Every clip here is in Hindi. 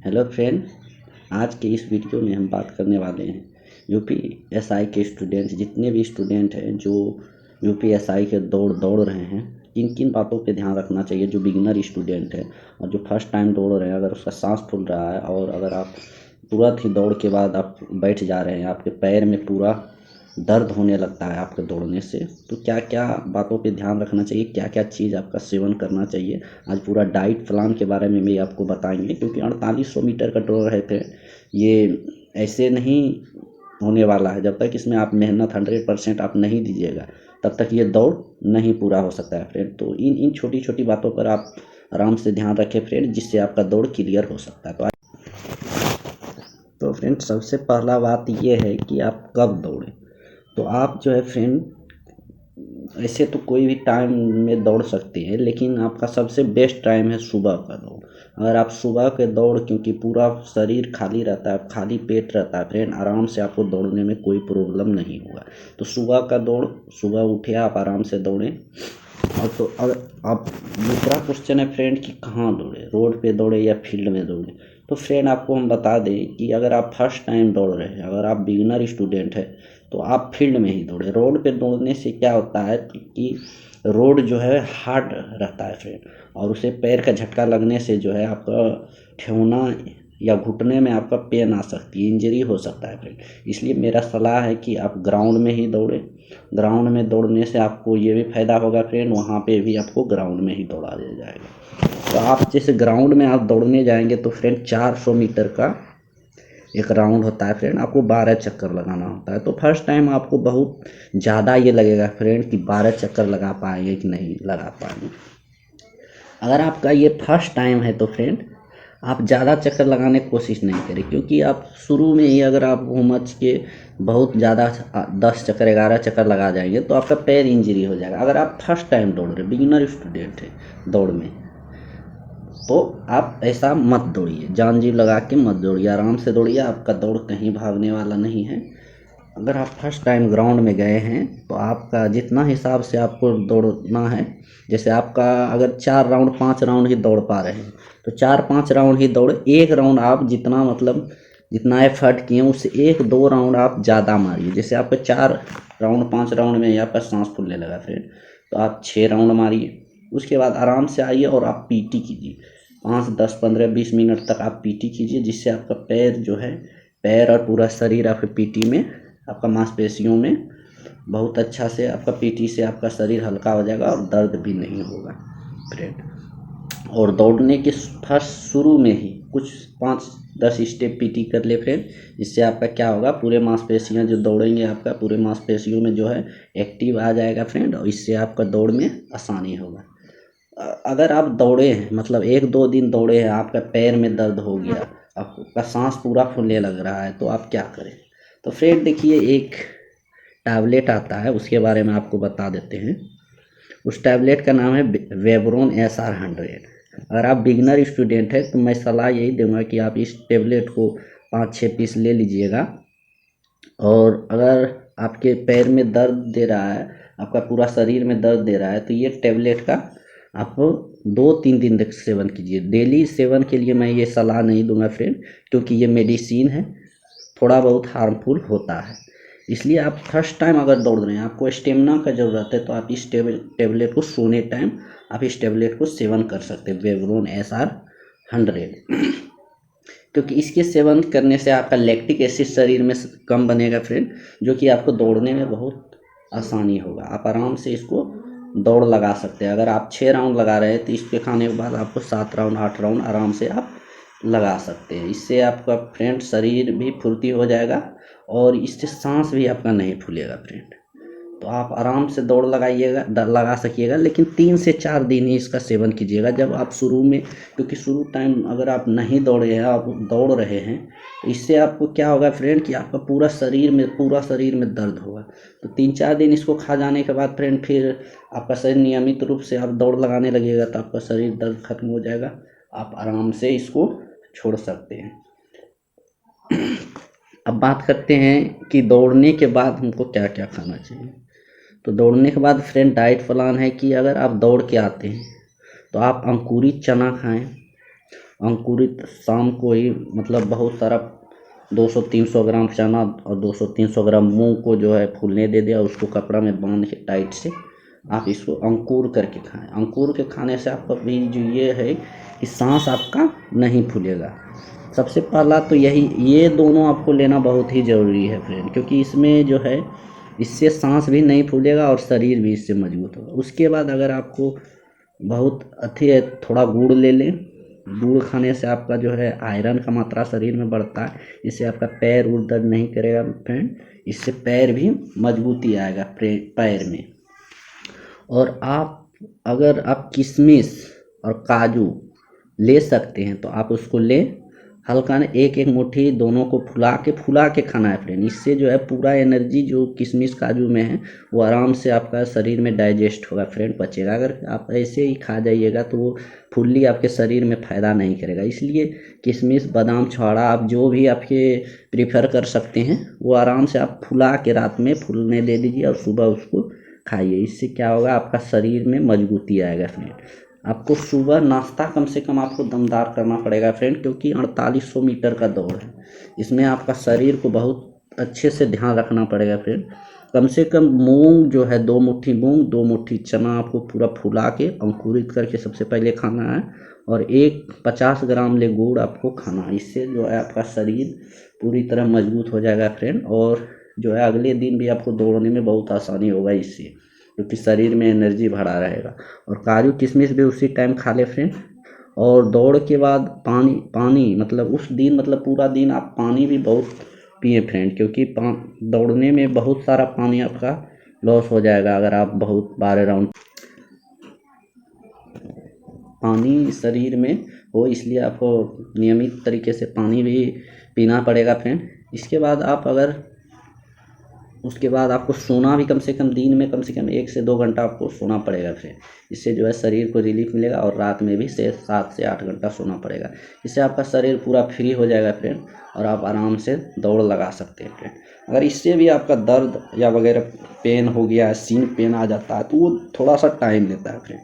हेलो फ्रेंड, आज के इस वीडियो में हम बात करने वाले हैं यूपीएसआई के स्टूडेंट्स, जितने भी स्टूडेंट हैं जो यूपीएसआई के दौड़ रहे हैं, किन किन बातों पे ध्यान रखना चाहिए। जो बिगिनर स्टूडेंट है और जो फर्स्ट टाइम दौड़ रहे हैं, अगर उसका सांस फूल रहा है और अगर आप तुरंत ही दौड़ के बाद आप बैठ जा रहे हैं, आपके पैर में पूरा दर्द होने लगता है आपके दौड़ने से, तो क्या क्या बातों पे ध्यान रखना चाहिए, क्या क्या चीज़ आपका सेवन करना चाहिए। आज पूरा डाइट प्लान के बारे में भी आपको बताएंगे, क्योंकि 4800 मीटर का दौड़ है फिर ये ऐसे नहीं होने वाला है। जब तक इसमें आप मेहनत 100% आप नहीं दीजिएगा, तब तक ये दौड़ नहीं पूरा हो सकता है फ्रेंड। तो इन इन छोटी छोटी बातों पर आप आराम से ध्यान रखें फ्रेंड, जिससे आपका दौड़ क्लियर हो सकता है। तो फ्रेंड, सबसे पहला बात ये है कि आप कब दौड़ें। तो आप जो है फ्रेंड, ऐसे तो कोई भी टाइम में दौड़ सकते हैं, लेकिन आपका सबसे बेस्ट टाइम है सुबह का दौड़। अगर आप सुबह के दौड़, क्योंकि पूरा शरीर खाली रहता है, खाली पेट रहता है फ्रेंड, आराम से आपको दौड़ने में कोई प्रॉब्लम नहीं होगा। तो सुबह का दौड़, सुबह उठे आप आराम से दौड़ें। और तो अगर आप, दूसरा क्वेश्चन है फ्रेंड कि कहाँ दौड़े, रोड पे दौड़े या फील्ड में दौड़े। तो फ्रेंड, आपको हम बता दें कि अगर आप फर्स्ट टाइम दौड़ रहे हैं, अगर आप बिगिनर स्टूडेंट है, तो आप फील्ड में ही दौड़े। रोड पे दौड़ने से क्या होता है कि रोड जो है हार्ड रहता है फ्रेंड, और उसे पैर का झटका लगने से जो है आपका ठेहुना या घुटने में आपका पेन आ सकती है, इंजरी हो सकता है फ्रेंड। इसलिए मेरा सलाह है कि आप ग्राउंड में ही दौड़ें। ग्राउंड में दौड़ने से आपको ये भी फायदा होगा फ्रेंड, वहाँ पे भी आपको ग्राउंड में ही दौड़ा दिया जाएगा। तो आप जैसे ग्राउंड में आप दौड़ने जाएंगे तो फ्रेंड 400 मीटर का एक राउंड होता है फ्रेंड, आपको 12 चक्कर लगाना होता है। तो फर्स्ट टाइम आपको बहुत ज़्यादा ये लगेगा फ्रेंड कि 12 चक्कर लगा पाएंगे कि नहीं लगा पाएंगे। अगर आपका ये फर्स्ट टाइम है तो फ्रेंड, आप ज़्यादा चक्कर लगाने की कोशिश नहीं करें, क्योंकि आप शुरू में ही अगर आप घूमच के बहुत ज़्यादा 10 चक्कर 11 चक्कर लगा जाएंगे तो आपका पैर इंजरी हो जाएगा। अगर आप फर्स्ट टाइम दौड़ रहे, बिगिनर स्टूडेंट है दौड़ में, तो आप ऐसा मत दौड़िए, जान जीव लगा के मत दौड़िए, आराम से दौड़िए। आपका दौड़ कहीं भागने वाला नहीं है। अगर आप फर्स्ट टाइम ग्राउंड में गए हैं तो आपका जितना हिसाब से आपको दौड़ना है, जैसे आपका अगर 4 राउंड 5 राउंड ही दौड़ पा रहे हैं तो 4-5 राउंड ही दौड़। एक राउंड आप जितना मतलब जितना एफर्ट किए उससे 1-2 राउंड आप ज़्यादा मारिए। जैसे आपका 4 राउंड 5 राउंड में यहाँ पर सांस फूलने लगा फ्रेंड, तो आप 6 राउंड मारिए। उसके बाद आराम से आइए और आप पीटी कीजिए, 5-10-15-20 मिनट तक आप पीटी कीजिए, जिससे आपका पैर जो है, पैर और पूरा शरीर आपके पीटी में, आपका मांसपेशियों में बहुत अच्छा से, आपका पीटी से आपका शरीर हल्का हो जाएगा और दर्द भी नहीं होगा फ्रेंड। और दौड़ने के फर्स्ट शुरू में ही कुछ 5-10 स्टेप पीटी कर ले फ्रेंड, जिससे आपका क्या होगा, पूरे मांसपेशियां जो दौड़ेंगे, आपका पूरे मांसपेशियों में जो है एक्टिव आ जाएगा फ्रेंड, और इससे आपका दौड़ में आसानी होगा। अगर आप दौड़े हैं, मतलब 1-2 दिन दौड़े हैं, आपका पैर में दर्द हो गया, आपका सांस पूरा फूलने लग रहा है, तो आप क्या करें। तो फ्रेंड देखिए, एक टैबलेट आता है, उसके बारे में आपको बता देते हैं। उस टैबलेट का नाम है वेबरोन SR100। अगर आप बिगिनर स्टूडेंट हैं तो मैं सलाह यही दूंगा कि आप इस टैबलेट को 5-6 पीस ले लीजिएगा। और अगर आपके पैर में दर्द दे रहा है, आपका पूरा शरीर में दर्द दे रहा है, तो ये टैबलेट का आपको 2-3 दिन तक सेवन कीजिए। डेली सेवन के लिए मैं ये सलाह नहीं दूंगा फ्रेंड, क्योंकि ये मेडिसिन है, थोड़ा बहुत हार्मफुल होता है। इसलिए आप फर्स्ट टाइम अगर दौड़ रहे हैं, आपको स्टेमिना का ज़रूरत है, तो आप इस टेबलेट को सोने टाइम आप इस टेबलेट को सेवन कर सकते हैं, वेबरोन SR100। क्योंकि इसके सेवन करने से आपका लैक्टिक एसिड शरीर में कम बनेगा फ्रेंड, जो कि आपको दौड़ने में बहुत आसानी होगा। आप आराम से इसको दौड़ लगा सकते हैं। अगर आप 6 राउंड लगा रहे हैं तो इसके खाने के बाद आपको 7 राउंड 8 राउंड आराम से आप लगा सकते हैं। इससे आपका फ्रेंड शरीर भी फुर्ती हो जाएगा और इससे सांस भी आपका नहीं फूलेगा फ्रेंड। तो आप आराम से दौड़ लगाइएगा, लगा सकिएगा, लेकिन 3 से 4 दिन ही इसका सेवन कीजिएगा जब आप शुरू में, क्योंकि शुरू टाइम अगर आप नहीं दौड़े हैं, आप दौड़ रहे हैं, तो इससे आपको क्या होगा फ्रेंड कि आपका पूरा शरीर में दर्द होगा। तो 3-4 दिन इसको खा जाने के बाद फ्रेंड फिर आपका शरीर नियमित रूप से आप दौड़ लगाने लगेगा, तो आपका शरीर दर्द खत्म हो जाएगा, आप आराम से इसको छोड़ सकते हैं। अब बात करते हैं कि दौड़ने के बाद हमको क्या क्या खाना चाहिए। तो दौड़ने के बाद फ्रेंड डाइट प्लान है कि अगर आप दौड़ के आते हैं तो आप अंकुरित चना खाएं, अंकुरित शाम को ही, मतलब बहुत सारा 200-300 ग्राम चना और 200-300 ग्राम मूंग को जो है फूलने दे दिया, उसको कपड़ा में बांध के टाइट से आप इसको अंकुर करके खाएं। अंकुर के खाने से आपका भी जो ये है कि सांस आपका नहीं फूलेगा। सबसे पहला तो यही, ये दोनों आपको लेना बहुत ही ज़रूरी है फ्रेंड, क्योंकि इसमें जो है इससे सांस भी नहीं फूलेगा और शरीर भी इससे मजबूत होगा। उसके बाद अगर आपको बहुत अथी है, थोड़ा गुड़ ले लें। गुड़ खाने से आपका जो है आयरन का मात्रा शरीर में बढ़ता है, इससे आपका पैर उर दर्द नहीं करेगा फ्रेंड, इससे पैर भी मजबूती आएगा पैर में। और अगर आप किशमिश और काजू ले सकते हैं तो आप उसको लें। हल्का ना एक एक मुट्ठी दोनों को फुला के खाना है फ्रेंड। इससे जो है पूरा एनर्जी जो किशमिश काजू में है वो आराम से आपका शरीर में डाइजेस्ट होगा फ्रेंड, पचेगा। अगर आप ऐसे ही खा जाइएगा तो वो फुल्ली आपके शरीर में फ़ायदा नहीं करेगा। इसलिए किशमिश बादाम छुहारा आप जो भी आपके प्रीफर कर सकते हैं वो आराम से आप फुला के रात में फूलने दे दीजिए और सुबह उसको खाइए। इससे क्या होगा, आपका शरीर में मजबूती आएगा फ्रेंड। आपको सुबह नाश्ता कम से कम आपको दमदार करना पड़ेगा फ्रेंड, क्योंकि 4800 मीटर का दौड़ है। इसमें आपका शरीर को बहुत अच्छे से ध्यान रखना पड़ेगा फ्रेंड। कम से कम मूंग जो है 2 मुट्ठी मूंग 2 मुट्ठी चना आपको पूरा फुला के अंकुरित करके सबसे पहले खाना है, और 50 ग्राम ले गुड़ आपको खाना है। इससे जो है आपका शरीर पूरी तरह मजबूत हो जाएगा फ्रेंड, और जो है अगले दिन भी आपको दौड़ने में बहुत आसानी होगा इससे, क्योंकि शरीर में एनर्जी भरा रहेगा। और काजू किशमिश भी उसी टाइम खा ले फ्रेंड। और दौड़ के बाद पानी मतलब उस दिन, मतलब पूरा दिन आप पानी भी बहुत पिए फ्रेंड, क्योंकि दौड़ने में बहुत सारा पानी आपका लॉस हो जाएगा अगर आप बहुत 12 राउंड पानी शरीर में हो, इसलिए आपको नियमित तरीके से पानी भी पीना पड़ेगा फ्रेंड। उसके बाद आपको सोना भी कम से कम दिन में कम से कम 1 से 2 घंटा आपको सोना पड़ेगा फ्रेंड। इससे जो है शरीर को रिलीफ मिलेगा, और रात में भी 7 से 8 घंटा सोना पड़ेगा। इससे आपका शरीर पूरा फ्री हो जाएगा फ्रेंड, और आप आराम से दौड़ लगा सकते हैं फ्रेंड। अगर इससे भी आपका दर्द या वगैरह पेन हो गया, सीन पेन आ जाता है, तो वो थोड़ा सा टाइम लेता है फ्रेंड।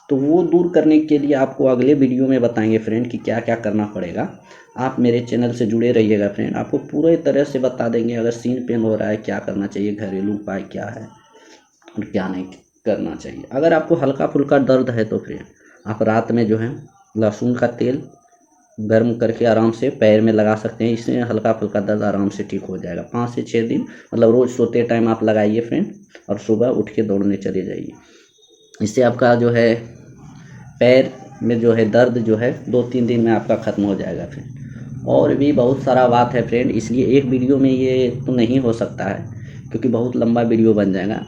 तो वो दूर करने के लिए आपको अगले वीडियो में बताएंगे फ्रेंड कि क्या क्या करना पड़ेगा। आप मेरे चैनल से जुड़े रहिएगा फ्रेंड, आपको पूरे तरह से बता देंगे अगर सीन पेन हो रहा है क्या करना चाहिए, घरेलू उपाय क्या है और क्या नहीं करना चाहिए। अगर आपको हल्का फुल्का दर्द है तो फ्रेंड आप रात में जो है लहसुन का तेल गर्म करके आराम से पैर में लगा सकते हैं। इससे हल्का फुल्का दर्द आराम से ठीक हो जाएगा। 5 से 6 दिन, मतलब रोज़ सोते टाइम आप लगाइए फ्रेंड, और सुबह उठ के दौड़ने चले जाइए। इससे आपका जो है पैर में जो है दर्द जो है 2-3 दिन में आपका ख़त्म हो जाएगा फ्रेंड। और भी बहुत सारा बात है फ्रेंड, इसलिए एक वीडियो में ये तो नहीं हो सकता है, क्योंकि बहुत लंबा वीडियो बन जाएगा।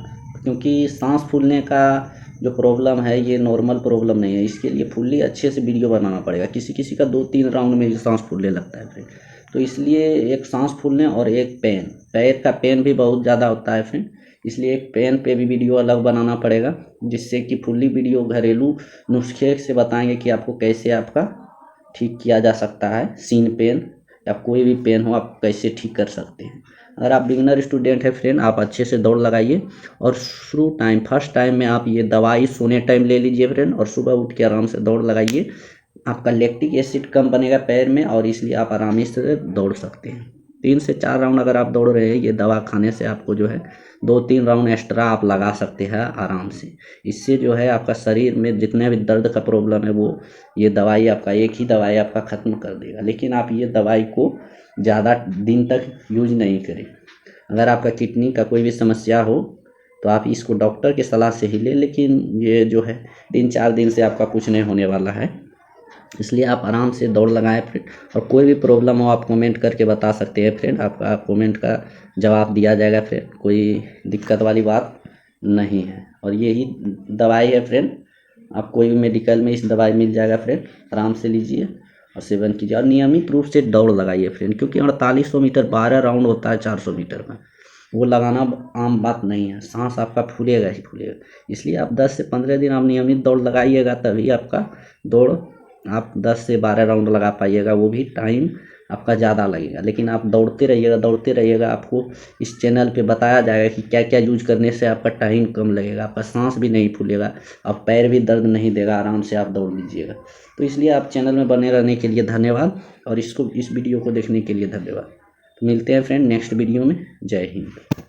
क्योंकि सांस फूलने का जो प्रॉब्लम है ये नॉर्मल प्रॉब्लम नहीं है, इसके लिए फुल्ली अच्छे से वीडियो बनाना पड़ेगा। किसी किसी का 2-3 राउंड में ही सांस फूलने लगता है फ्रेंड। तो इसलिए एक सांस फूलने और एक पैर का पेन भी बहुत ज़्यादा होता है फ्रेंड, इसलिए एक पेन पे भी वीडियो अलग बनाना पड़ेगा, जिससे कि फुल्ली वीडियो घरेलू नुस्खे से बताएंगे कि आपको कैसे आपका ठीक किया जा सकता है। सीन पेन या कोई भी पेन हो आप कैसे ठीक कर सकते हैं। अगर आप बिगिनर स्टूडेंट है फ्रेंड, आप अच्छे से दौड़ लगाइए, और फर्स्ट टाइम में आप ये दवाई सोने टाइम ले लीजिए फ्रेंड, और सुबह उठ के आराम से दौड़ लगाइए। आपका लैक्टिक एसिड कम बनेगा पैर में, और इसलिए आप आराम से दौड़ सकते हैं। 3 से 4 राउंड अगर आप दौड़ रहे हैं, ये दवा खाने से आपको जो है 2-3 राउंड एक्स्ट्रा आप लगा सकते हैं आराम से। इससे जो है आपका शरीर में जितने भी दर्द का प्रॉब्लम है वो ये दवाई आपका, एक ही दवाई आपका ख़त्म कर देगा। लेकिन आप ये दवाई को ज़्यादा दिन तक यूज नहीं करें। अगर आपका किडनी का कोई भी समस्या हो तो आप इसको डॉक्टर की सलाह से ही लें, लेकिन ये जो है 3-4 दिन से आपका कुछ नहीं होने वाला है। इसलिए आप आराम से दौड़ लगाएं फ्रेंड, और कोई भी प्रॉब्लम हो आप कमेंट करके बता सकते हैं फ्रेंड, आपका कमेंट का जवाब दिया जाएगा फ्रेंड, कोई दिक्कत वाली बात नहीं है। और यही दवाई है फ्रेंड, आप कोई भी मेडिकल में इस दवाई मिल जाएगा फ्रेंड, आराम से लीजिए और सेवन कीजिए, और नियमित रूप से दौड़ लगाइए फ्रेंड, क्योंकि 4800 मीटर 12 राउंड होता है 400 मीटर का, वो लगाना आम बात नहीं है। सांस आपका फूलेगा ही फूलेगा। इसलिए आप 10 से 15 दिन आप नियमित दौड़ लगाइएगा, तभी आपका दौड़ आप 10 से 12 राउंड लगा पाइएगा, वो भी टाइम आपका ज़्यादा लगेगा। लेकिन आप दौड़ते रहिएगा, आपको इस चैनल पे बताया जाएगा कि क्या क्या यूज करने से आपका टाइम कम लगेगा, आपका सांस भी नहीं फूलेगा और पैर भी दर्द नहीं देगा, आराम से आप दौड़ लीजिएगा। तो इसलिए आप चैनल में बने रहने के लिए धन्यवाद और इस वीडियो को देखने के लिए धन्यवाद। मिलते हैं फ्रेंड नेक्स्ट वीडियो में। जय हिंद।